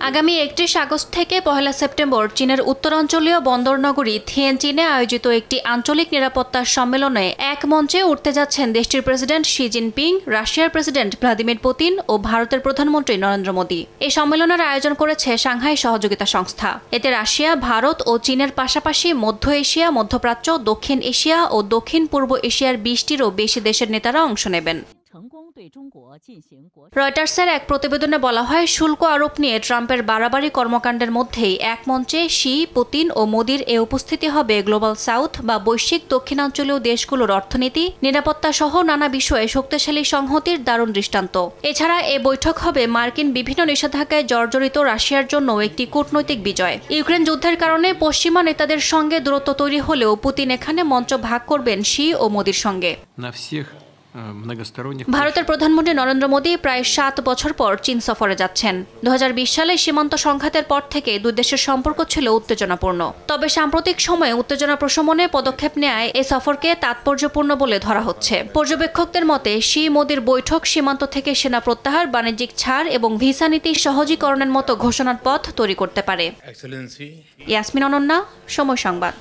আগামী ৩১ আগস্ট থেকে ১ সেপ্টেম্বর চীনের উত্তরাঞ্চলীয় বন্দরনগরী থিয়েনজিনে আয়োজিত একটি আঞ্চলিক নিরাপত্তা সম্মেলনে এক মঞ্চে উঠতে যাচ্ছেন দেশটির প্রেসিডেন্ট শি জিনপিং, রাশিয়ার প্রেসিডেন্ট ভ্লাদিমির পুতিন ও ভারতের প্রধানমন্ত্রী নরেন্দ্র মোদী। এই সম্মেলনের আয়োজন করেছে সাংহাই সহযোগিতা সংস্থা। এতে রাশিয়া, ভারত ও চীনের পাশাপাশি মধ্য এশিয়া, মধ্যপ্রাচ্য, দক্ষিণ এশিয়া ও দক্ষিণ পূর্ব এশিয়ার ২০টিরও বেশি দেশের নেতারা অংশ নেবেন। রয়টার্সের এক প্রতিবেদনে বলা হয়, শুল্ক আরোপ নিয়ে ট্রাম্পের বাড়াবাড়ি কর্মকাণ্ডের মধ্যেই এক মঞ্চে শি, পুতিন ও মোদির এ উপস্থিতি হবে গ্লোবাল সাউথ বা বৈশ্বিক দক্ষিণাঞ্চলীয় দেশগুলোর অর্থনীতি, নিরাপত্তা সহ নানা বিষয়ে শক্তিশালী সংহতির দারুণ দৃষ্টান্ত। এছাড়া এ বৈঠক হবে মার্কিন বিভিন্ন নিষেধাজ্ঞায় জর্জরিত রাশিয়ার জন্য একটি কূটনৈতিক বিজয়। ইউক্রেন যুদ্ধের কারণে পশ্চিমা নেতাদের সঙ্গে দূরত্ব তৈরি হলেও পুতিন এখানে মঞ্চ ভাগ করবেন শি ও মোদির সঙ্গে। ভারতের প্রধানমন্ত্রী নরেন্দ্র মোদী প্রায় ৭ বছর পর চীন সফরে যাচ্ছেন। ২০২০ সালে সীমান্ত সংঘাতের পর থেকে দুই দেশের সম্পর্ক ছিল উত্তেজনাপূর্ণ। তবে সাম্প্রতিক সময়ে উত্তেজনা প্রশমনে পদক্ষেপ নেয় এ সফরকে তাৎপর্যপূর্ণ বলে ধরা হচ্ছে। পর্যবেক্ষকদের মতে, শি মোদির বৈঠক সীমান্ত থেকে সেনা প্রত্যাহার, বাণিজ্যিক ছাড় এবং ভিসা নীতি সহজীকরণের মতো ঘোষণার পথ তৈরি করতে পারে। ইয়াসমিন অনন্যা, সময় সংবাদ।